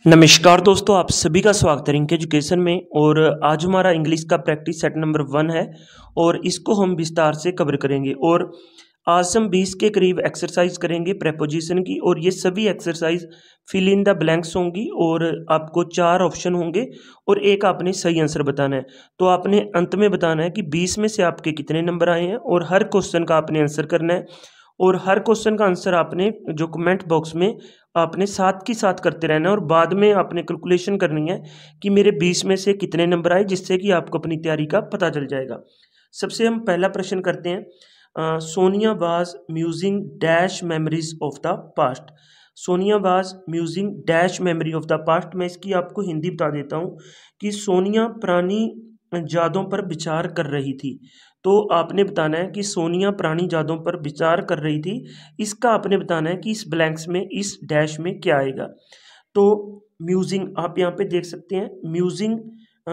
नमस्कार दोस्तों, आप सभी का स्वागत है रिंक एजुकेशन में। और आज हमारा इंग्लिश का प्रैक्टिस सेट नंबर 1 है और इसको हम विस्तार से कवर करेंगे। और आज हम 20 के करीब एक्सरसाइज करेंगे प्रेपोजिशन की, और ये सभी exercise fill in the blanks होंगी और आपको 4 ऑप्शन होंगे और एक आपने सही आंसर बताना है। तो आपने अंत में बताना है कि 20 में से आपके कितने नंबर आए हैं और हर क्वेश्चन का आपने आंसर करना है। और हर क्वेश्चन का आंसर आपने जो कमेंट बॉक्स में आपने साथ की साथ करते रहना है और बाद में आपने कैलकुलेशन करनी है कि मेरे 20 में से कितने नंबर आए, जिससे कि आपको अपनी तैयारी का पता चल जाएगा। सबसे हम पहला प्रश्न करते हैं। Sonia was musing dash memories of the past. Sonia was musing dash memory of the past. मैं इसकी आपको हिंदी बता देता हूँ कि सोनिया पुरानी यादों पर विचार कर रही थी। तो आपने बताना है कि सोनिया पुरानी यादों पर विचार कर रही थी। इसका आपने बताना है कि इस ब्लैंक्स में, इस डैश में क्या आएगा। तो म्यूजिंग आप यहाँ पे देख सकते हैं। म्यूजिंग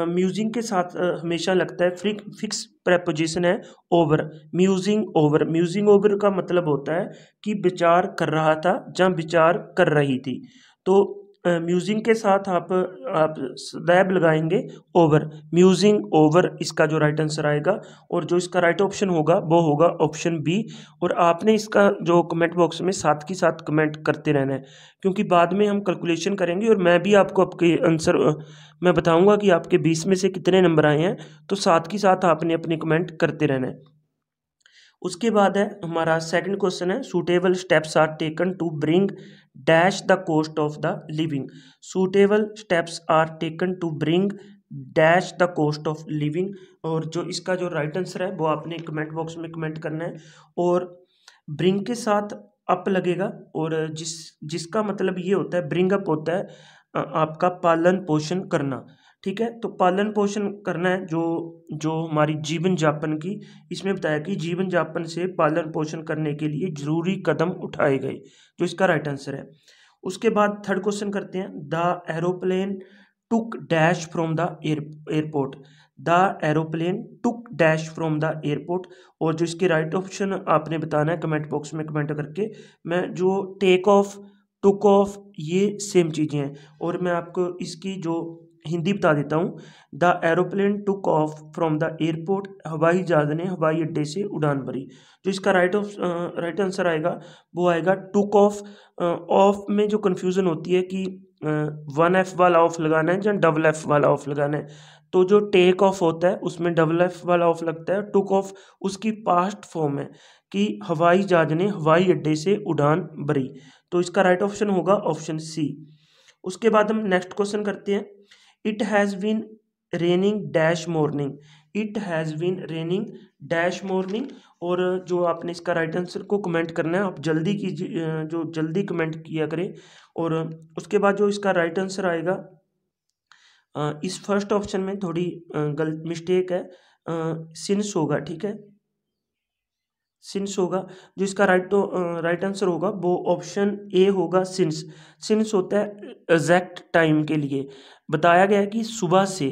म्यूजिंग के साथ हमेशा लगता है फिक्स प्रेपोजिशन है over. Musing over, musing over का मतलब होता है कि विचार कर रहा था या विचार कर रही थी। तो म्यूजिंग के साथ आप सदैव लगाएंगे ओवर। म्यूजिंग ओवर इसका जो राइट आंसर आएगा, और जो इसका राइट ऑप्शन होगा वो होगा ऑप्शन बी। और आपने इसका जो कमेंट बॉक्स में साथ की साथ कमेंट करते रहना है, क्योंकि बाद में हम कैलकुलेशन करेंगे और मैं भी आपको आपके आंसर मैं बताऊंगा कि आपके 20 में से कितने नंबर आए हैं। तो साथ की साथ आपने अपने कमेंट करते रहना है। उसके बाद है हमारा सेकंड क्वेश्चन है, suitable steps are taken to bring dash the cost of the living. Suitable steps are taken to bring dash the cost of living. और जो इसका जो राइट आंसर है वो आपने कमेंट बॉक्स में कमेंट करना है। और ब्रिंग के साथ अप लगेगा, और जिसका मतलब ये होता है, ब्रिंग अप होता है आपका पालन पोषण करना। ठीक है, तो पालन पोषण करना है जो जो हमारी जीवन यापन की, इसमें बताया कि जीवन यापन से पालन पोषण करने के लिए जरूरी कदम उठाए गए, जो इसका राइट आंसर है। उसके बाद थर्ड क्वेश्चन करते हैं। The aeroplane took dash from the airport. The aeroplane took dash from the airport. और जो इसके राइट ऑप्शन आपने बताना है कमेंट बॉक्स में कमेंट करके। मैं जो टेक ऑफ, टुक ऑफ, ये सेम चीज़ें हैं। और मैं आपको इसकी जो हिंदी बता देता हूँ। The aeroplane took off from the airport. हवाई जहाज ने हवाई अड्डे से उड़ान भरी। जो इसका राइट आंसर आएगा वो आएगा टुक ऑफ। ऑफ में जो कन्फ्यूज़न होती है कि 1 F वाला ऑफ लगाना है या डबल F वाला ऑफ लगाना है। तो जो टेक ऑफ होता है उसमें डबल F वाला ऑफ लगता है। टुक ऑफ उसकी पास्ट फॉर्म है कि हवाई जहाज ने हवाई अड्डे से उड़ान भरी। तो इसका राइट ऑप्शन होगा ऑप्शन सी। उसके बाद हम नेक्स्ट क्वेश्चन करते हैं। It has been raining dash morning. It has been raining dash morning. और जो आपने इसका राइट आंसर को कमेंट करना है, आप जल्दी कीजिए, जो जल्दी कमेंट किया करें। और उसके बाद जो इसका राइट आंसर आएगा, इस फर्स्ट ऑप्शन में थोड़ी गलत मिस्टेक है, सिंस होगा। ठीक है, सिंस होगा। जो इसका राइट आंसर होगा वो ऑप्शन ए होगा, सिंस। सिंस होता है एग्जैक्ट टाइम के लिए, बताया गया है कि सुबह से।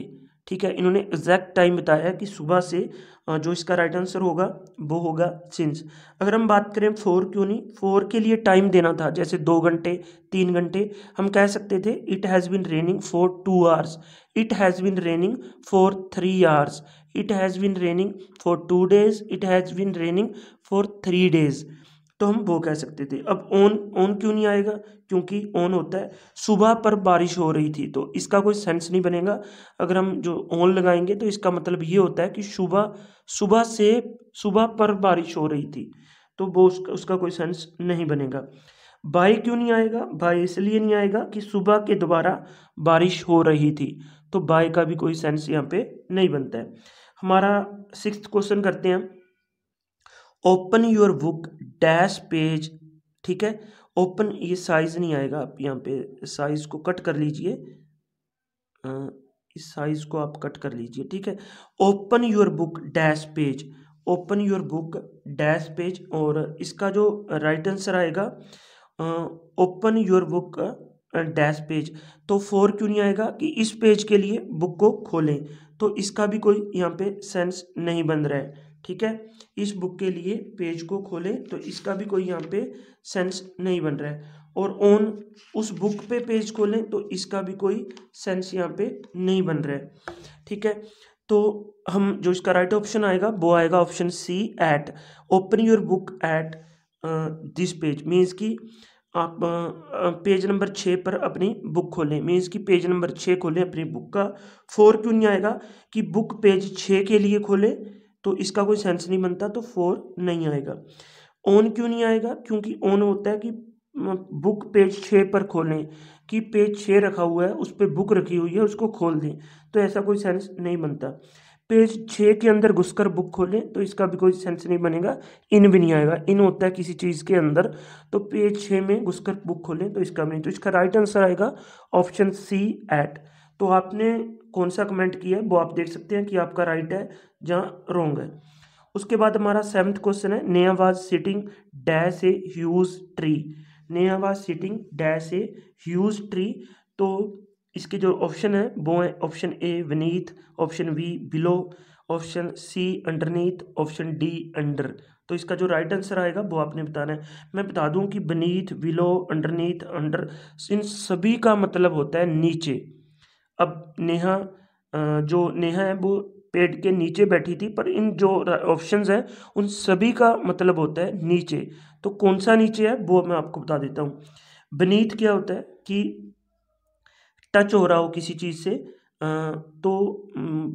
ठीक है, इन्होंने एग्जैक्ट टाइम बताया है कि सुबह से। जो इसका राइट आंसर होगा वो होगा सिंस। अगर हम बात करें फोर क्यों नहीं, फोर के लिए टाइम देना था, जैसे 2 घंटे 3 घंटे, हम कह सकते थे it has been raining for 2 hours. It has been raining for 3 hours. It has been raining for 2 days. It has been raining for 3 days. तो हम वो कह सकते थे। अब ऑन क्यों नहीं आएगा, क्योंकि ऑन होता है सुबह पर बारिश हो रही थी, तो इसका कोई सेंस नहीं बनेगा। अगर हम जो ऑन लगाएंगे तो इसका मतलब ये होता है कि सुबह पर बारिश हो रही थी, तो वो उसका कोई सेंस नहीं बनेगा। बाय क्यों नहीं आएगा, बाय इसलिए नहीं आएगा कि सुबह के दोबारा बारिश हो रही थी, तो बाय का भी कोई सेंस यहाँ पे नहीं बनता है। हमारा 6th क्वेश्चन करते हैं। Open your book dash page. ठीक है, ओपन, ये साइज नहीं आएगा, आप यहाँ पे साइज को कट कर लीजिए। इस साइज को आप कट कर लीजिए। ठीक है, open your book dash page. Open your book dash page. और इसका जो राइट आंसर आएगा open your book dash page. तो 4 क्यों नहीं आएगा कि इस पेज के लिए बुक को खोलें, तो इसका भी कोई यहाँ पे सेंस नहीं बन रहा है। ठीक है, इस बुक के लिए पेज को खोलें, तो इसका भी कोई यहाँ पे सेंस नहीं बन रहा है। और ऑन उस बुक पे पेज खोलें तो इसका भी कोई सेंस यहाँ पे नहीं बन रहा है। ठीक है, तो हम जो इसका राइट ऑप्शन आएगा वो आएगा option C, at. Open your book at this page means कि आप पेज नंबर 6 पर अपनी बुक खोलें, मीन्स कि पेज नंबर 6 खोलें अपनी बुक का। 4 क्यों नहीं आएगा कि बुक पेज 6 के लिए खोले, तो इसका कोई सेंस नहीं बनता, तो 4 नहीं आएगा। ऑन क्यों नहीं आएगा, क्योंकि ऑन होता है कि बुक पेज 6 पर खोलें, कि पेज 6 रखा हुआ है उस पर बुक रखी हुई है उसको खोल दें, तो ऐसा कोई सेंस नहीं बनता। पेज 6 के अंदर घुसकर बुक खोलें तो इसका भी कोई सेंस नहीं बनेगा। इन भी नहीं आएगा, इन होता है किसी चीज़ के अंदर, तो पेज 6 में घुसकर बुक खोलें तो इसका भी नहीं। तो इसका राइट आंसर आएगा ऑप्शन सी, एट। तो आपने कौन सा कमेंट किया है वो आप देख सकते हैं कि आपका राइट है जहाँ रॉन्ग है। उसके बाद हमारा 7th क्वेश्चन है, Neha was sitting dash a huge tree. Neha was sitting dash a huge tree. तो इसके जो ऑप्शन है वो है option A beneath, option B below, option C underneath, option D under. तो इसका जो राइट आंसर आएगा वो आपने बताना है। मैं बता दूं कि beneath, बिलो, अंडरनीथ, अंडर, इन सभी का मतलब होता है नीचे। अब नेहा जो नेहा है वो पेड़ के नीचे बैठी थी, पर इन जो ऑप्शंस हैं उन सभी का मतलब होता है नीचे। तो कौन सा नीचे है वो मैं आपको बता देता हूँ। beneath क्या होता है कि टच हो रहा हो किसी चीज़ से, तो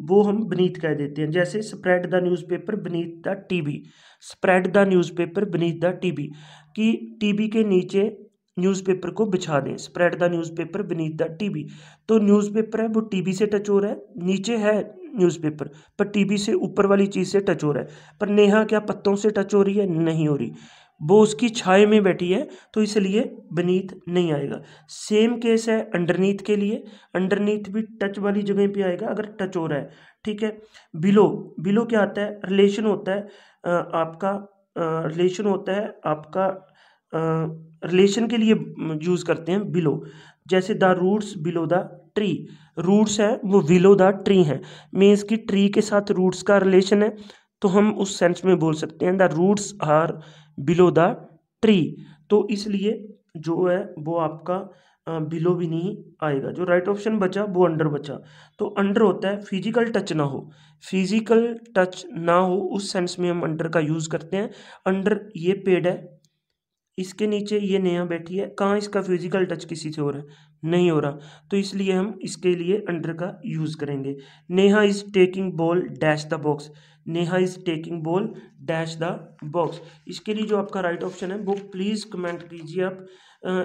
वो हम beneath कह देते हैं। जैसे spread the newspaper beneath the TV, spread the newspaper beneath the TV, कि टीवी के नीचे न्यूज़पेपर को बिछा दें, spread the newspaper beneath the TV. तो न्यूज़पेपर है वो टीवी से टच हो रहा है, नीचे है न्यूज़पेपर पर टीवी से ऊपर वाली चीज़ से टच हो रहा है। पर नेहा क्या पत्तों से टच हो रही है, नहीं हो रही, वो उसकी छाया में बैठी है, तो इसलिए beneath नहीं आएगा। सेम केस है अंडरनीथ के लिए, अंडरनीथ भी टच वाली जगह पे आएगा अगर टच हो रहा है। ठीक है, बिलो, बिलो क्या आता है, रिलेशन होता है आपका, रिलेशन होता है आपका, रिलेशन के लिए यूज़ करते हैं बिलो। जैसे the roots below the tree, roots है वो बिलो द ट्री है, मीन्स कि ट्री के साथ रूट्स का रिलेशन है, तो हम उस सेंस में बोल सकते हैं the roots are below the tree. तो इसलिए जो है वो आपका बिलो भी नहीं आएगा। जो राइट ऑप्शन बचा वो अंडर बचा। तो अंडर होता है फिजिकल टच ना हो, फिजिकल टच ना हो उस सेंस में हम अंडर का यूज़ करते हैं। अंडर ये पेड़ है, इसके नीचे ये नेहा बैठी है, कहाँ इसका फिजिकल टच किसी से हो रहा है, नहीं हो रहा, तो इसलिए हम इसके लिए अंडर का यूज़ करेंगे। Neha is taking ball dash the box, Neha is taking ball dash the box. इसके लिए जो आपका राइट ऑप्शन है वो प्लीज़ कमेंट कीजिए आप।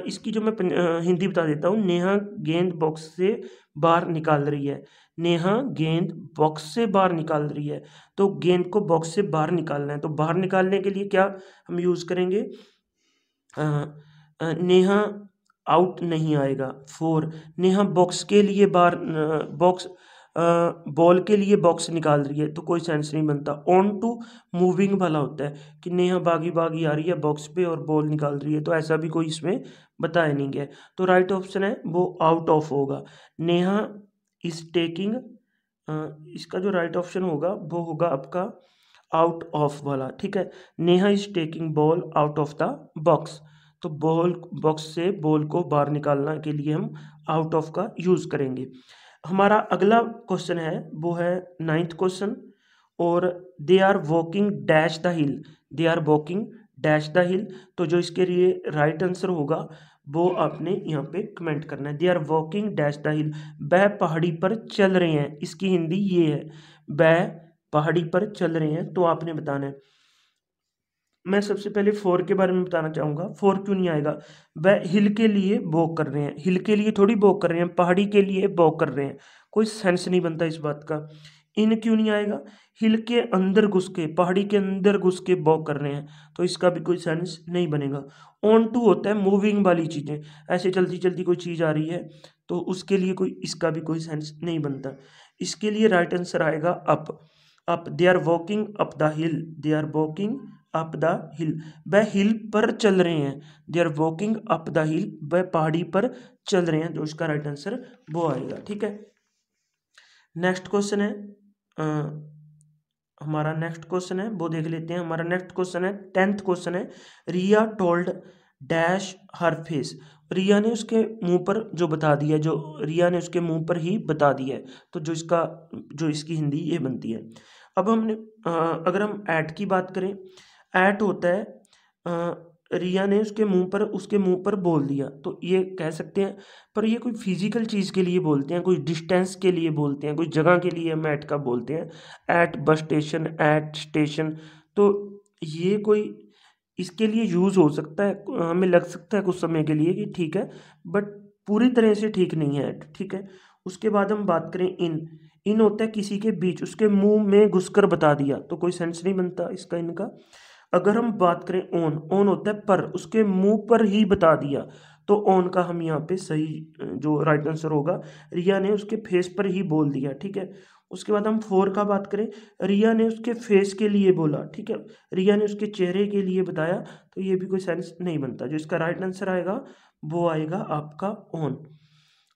इसकी जो मैं हिंदी बता देता हूँ, नेहा गेंद बॉक्स से बाहर निकाल रही है, नेहा गेंद बॉक्स से बाहर निकाल रही है। तो गेंद को बॉक्स से बाहर निकालना है, तो बाहर निकालने के लिए क्या हम यूज़ करेंगे, नेहा आउट नहीं आएगा। 4, नेहा बॉक्स के लिए बाहर, बॉक्स बॉल के लिए बॉक्स निकाल रही है, तो कोई सेंस नहीं बनता। ऑन टू मूविंग वाला होता है कि नेहा भागी भागी आ रही है बॉक्स पे और बॉल निकाल रही है, तो ऐसा भी कोई इसमें बताया नहीं गया। तो राइट ऑप्शन है वो आउट ऑफ होगा। नेहा इज टेकिंग, इसका जो राइट ऑप्शन होगा वो होगा आपका आउट ऑफ वाला। ठीक है, Neha is taking ball out of the box, तो बॉल बॉक्स से बॉल को बाहर निकालने के लिए हम आउट ऑफ का यूज़ करेंगे। हमारा अगला क्वेश्चन है वो है 9th क्वेश्चन, और they are walking dash the hill, they are walking dash the hill. तो जो इसके लिए राइट आंसर होगा वो आपने यहाँ पे कमेंट करना है। They are walking dash the hill, वह पहाड़ी पर चल रहे हैं, इसकी हिंदी ये है, वह पहाड़ी पर चल रहे हैं, तो आपने बताना है। मैं सबसे पहले 4 के बारे में बताना चाहूँगा। 4 क्यों नहीं आएगा, वह हिल के लिए वॉक कर रहे हैं, हिल के लिए थोड़ी वॉक कर रहे हैं, पहाड़ी के लिए वॉक कर रहे हैं, कोई सेंस नहीं बनता इस बात का। इन क्यों नहीं आएगा, हिल के अंदर घुस के, पहाड़ी के अंदर घुस के वॉक कर रहे हैं, तो इसका भी कोई सेंस नहीं बनेगा। ऑन टू होता है मूविंग वाली चीज़ें, ऐसे चलती चलती कोई चीज़ आ रही है, तो उसके लिए कोई, इसका भी कोई सेंस नहीं बनता। इसके लिए राइट आंसर आएगा up, up, they are walking up the hill, they are walking up the hill, वह हिल पर चल रहे हैं, they are walking up the hill, वह पहाड़ी पर चल रहे हैं, जो इसका राइट आंसर वो आएगा। ठीक है, नेक्स्ट क्वेश्चन है, हमारा नेक्स्ट क्वेश्चन है वो देख लेते हैं। हमारा नेक्स्ट क्वेश्चन है 10th क्वेश्चन है, Riya told dash her face. रिया ने उसके मुंह पर जो बता दिया, जो रिया ने उसके मुंह पर ही बता दिया है, तो जो इसकी हिंदी ये बनती है। अब हमने अगर हम ऐट की बात करें, ऐट होता है रिया ने उसके मुंह पर बोल दिया, तो ये कह सकते हैं। पर ये कोई फिजिकल चीज़ के लिए बोलते हैं, कोई डिस्टेंस के लिए बोलते हैं, कोई जगह के लिए हम ऐट का बोलते हैं। Eight bus station, eight station, तो ये कोई इसके लिए यूज़ हो सकता है, हमें लग सकता है कुछ समय के लिए कि ठीक है, बट पूरी तरह से ठीक नहीं है ऐट, ठीक है। उसके बाद हम बात करें इन होता है किसी के बीच, उसके मुंह में घुसकर बता दिया, तो कोई सेंस नहीं बनता इसका इनका। अगर हम बात करें ऑन होता है पर, उसके मुंह पर ही बता दिया, तो ऑन का हम यहाँ पे सही जो राइट आंसर होगा, रिया ने उसके फेस पर ही बोल दिया, ठीक है। उसके बाद हम 4 का बात करें, रिया ने उसके फेस के लिए बोला, ठीक है, रिया ने उसके चेहरे के लिए बताया, तो ये भी कोई सेंस नहीं बनता। जो इसका राइट आंसर आएगा वो आएगा आपका ऑन,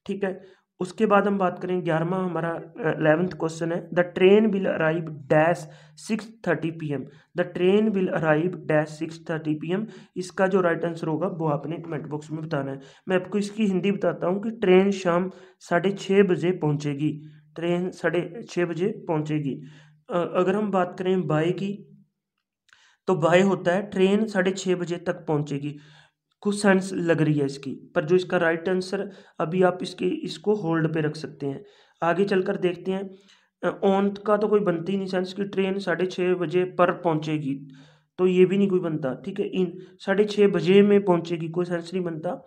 ठीक है। उसके बाद हम बात करें 11वां हमारा 11th क्वेश्चन है, the train will arrive dash 6:30 PM। The train will arrive dash 6:30 PM। इसका जो राइट आंसर होगा वो आपने कमेंट बॉक्स में बताना है। मैं आपको इसकी हिंदी बताता हूँ कि ट्रेन शाम 6:30 बजे पहुँचेगी, ट्रेन 6:30 बजे पहुँचेगी। अगर हम बात करें बाय की, तो बाय होता है ट्रेन 6:30 बजे तक पहुँचेगी। कुछ सेंस लग रही है इसकी, पर जो इसका राइट आंसर, अभी आप इसको होल्ड पे रख सकते हैं, आगे चलकर देखते हैं। ऑन का तो कोई बनती ही नहीं सेंस कि ट्रेन 6:30 बजे पर पहुंचेगी, तो ये भी नहीं कोई बनता, ठीक है। इन 6:30 बजे में पहुंचेगी, कोई सेंस नहीं बनता।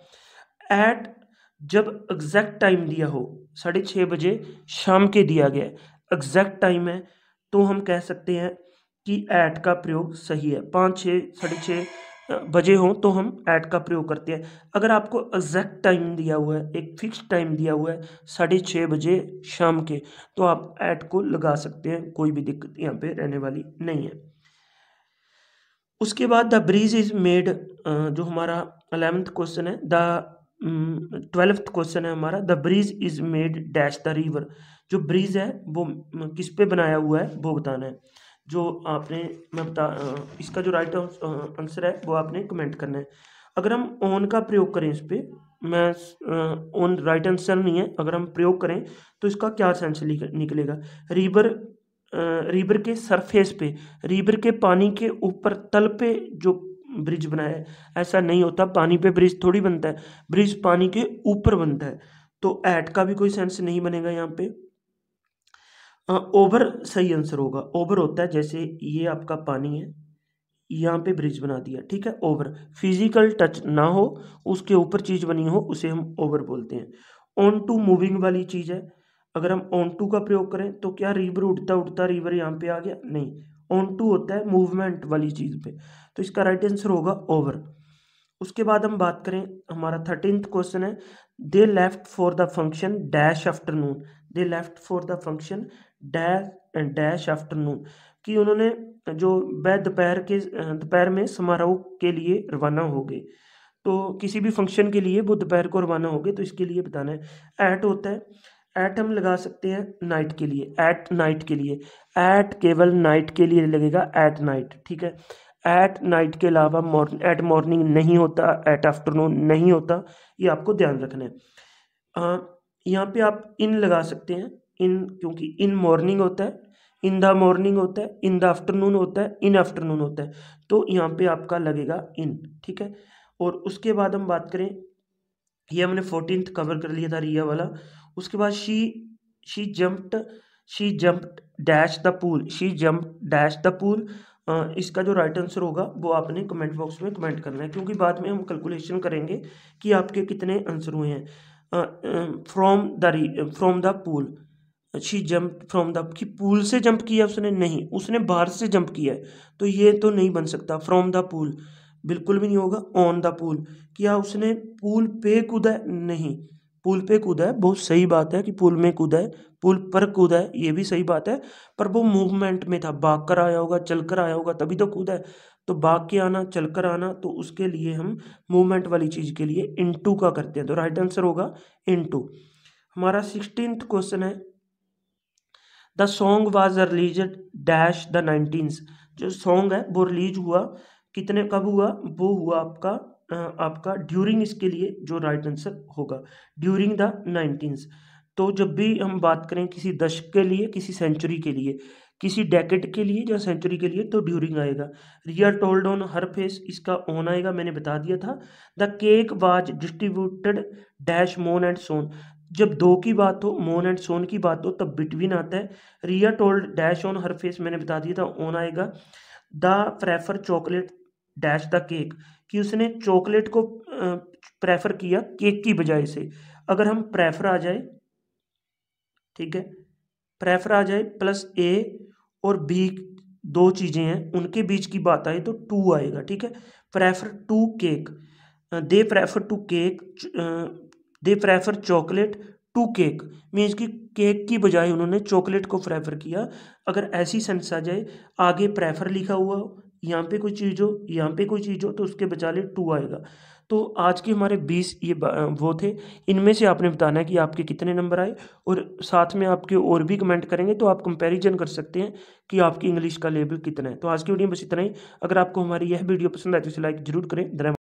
एट जब एग्जैक्ट टाइम दिया हो, 6:30 बजे शाम के दिया गया है, एग्जैक्ट टाइम है, तो हम कह सकते हैं कि ऐट का प्रयोग सही है। 5, 6, 6:30 बजे हों तो हम ऐट का प्रयोग करते हैं। अगर आपको एग्जैक्ट टाइम दिया हुआ है, एक फिक्स टाइम दिया हुआ है 6:30 बजे शाम के, तो आप ऐट को लगा सकते हैं, कोई भी दिक्कत यहाँ पे रहने वाली नहीं है। उसके बाद द ब्रिज इज मेड, जो हमारा 11th क्वेश्चन है, द 12th क्वेश्चन है हमारा, the bridge is made dash the river. जो ब्रिज है वो किस पे बनाया हुआ है वो बताना है। जो आपने इसका जो राइट आंसर है वो आपने कमेंट करना है। अगर हम ऑन का प्रयोग करें इस पे, मैं ऑन राइट आंसर नहीं है, अगर हम प्रयोग करें तो इसका क्या सेंस निकलेगा। रिवर, रिवर के सरफेस पे, रिवर के पानी के ऊपर तल पे जो ब्रिज बनाया है, ऐसा नहीं होता, पानी पे ब्रिज थोड़ी बनता है, ब्रिज पानी के ऊपर बनता है, तो ऐट का भी कोई सेंस नहीं बनेगा यहाँ पे। ओवर सही आंसर होगा। ओवर होता है जैसे ये आपका पानी है, यहाँ पे ब्रिज बना दिया, ठीक है। ओवर फिजिकल टच ना हो, उसके ऊपर चीज बनी हो, उसे हम ओवर बोलते हैं। ऑन टू मूविंग वाली चीज है, अगर हम ऑन टू का प्रयोग करें तो क्या रिवर उड़ता उड़ता रिवर यहाँ पे आ गया, नहीं। ऑन टू होता है मूवमेंट वाली चीज पे, तो इसका राइट आंसर होगा ओवर। उसके बाद हम बात करें, हमारा 13th क्वेश्चन है, they left for the function dash afternoon. They left for the function dash afternoon, कि उन्होंने जो वह दोपहर में समारोह के लिए रवाना हो गए, तो किसी भी फंक्शन के लिए वो दोपहर को रवाना हो गए, तो इसके लिए बताना है। ऐट होता है, ऐट हम लगा सकते हैं नाइट के लिए, ऐट नाइट के लिए, ऐट केवल नाइट के लिए लगेगा, ऐट नाइट, ठीक है। ऐट नाइट के अलावा ऐट मॉर्निंग नहीं होता, ऐट आफ्टरनून नहीं होता, ये आपको ध्यान रखना है। यहाँ पे आप इन लगा सकते हैं, इन, क्योंकि इन मॉर्निंग होता है, इन द मॉर्निंग होता है, इन द आफ्टरनून होता है, इन आफ्टरनून होता है, तो यहाँ पे आपका लगेगा इन, ठीक है। और उसके बाद हम बात करें, ये हमने 14th कवर कर लिया था रिया वाला। उसके बाद she jumped dash the pool, she jump dash the pool. इसका जो राइट आंसर होगा वो आपने कमेंट बॉक्स में कमेंट करना है, क्योंकि बाद में हम कैलकुलेशन करेंगे कि आपके कितने आंसर हुए हैं। From the pool, she jump from the, कि पूल से जंप किया उसने, नहीं, उसने बाहर से जंप किया है, तो ये तो नहीं बन सकता। फ्रॉम द पूल बिल्कुल भी नहीं होगा। ऑन द पूल, क्या उसने पूल पे कूदा है, नहीं, पूल पे कूदा है, बहुत सही बात है कि पूल में कूदा है, पूल पर कूदा है, ये भी सही बात है, पर वो मूवमेंट में था, भाग कर आया होगा, चल कर आया होगा, तभी तो कूदा है। तो भाग के आना, चल कर आना, तो उसके लिए हम मूवमेंट वाली चीज के लिए इनटू का करते हैं, तो राइट आंसर होगा इनटू। हमारा 16th क्वेश्चन है, the song was released dash the 19th। जो सॉन्ग है वो रिलीज हुआ, कितने कब हुआ, वो हुआ आपका आपका ड्यूरिंग इसके लिए जो राइट आंसर होगा, ड्यूरिंग द 19th। तो जब भी हम बात करें किसी दशक के लिए, किसी सेंचुरी के लिए, किसी डेकेड के लिए या सेंचुरी के लिए, तो ड्यूरिंग आएगा। रिया टोल्ड ऑन हर फेस, इसका ऑन आएगा, मैंने बता दिया था। The cake was distributed dash मोन एंड सोन, जब दो की बात हो, मोन एंड सोन की बात हो, तब बिटवीन आता है। Riya told dash on her face, मैंने बता दिया था, ऑन आएगा। They prefer chocolate dash the cake, कि उसने चॉकलेट को प्रेफर किया केक की बजाय से। अगर हम प्रेफर आ जाए, ठीक है, प्रेफर आ जाए प्लस ए और बी, दो चीज़ें हैं, उनके बीच की बात आए तो टू आएगा, ठीक है। Prefer to cake, they prefer to cake, they prefer chocolate to cake, means कि केक की बजाय उन्होंने चॉकलेट को प्रेफर किया। अगर ऐसी सेंस आ जाए, आगे प्रेफर लिखा हुआ हो, यहाँ पे कोई चीज़ हो, यहाँ पे कोई चीज़ हो, तो उसके बजाय टू आएगा। तो आज के हमारे 20 ये वो थे, इनमें से आपने बताना है कि आपके कितने नंबर आए, और साथ में आपके और भी कमेंट करेंगे तो आप कंपैरिजन कर सकते हैं कि आपकी इंग्लिश का लेवल कितना है। तो आज की वीडियो में बस इतना ही। अगर आपको हमारी यह वीडियो पसंद आए तो इसे लाइक जरूर करें। धन्यवाद।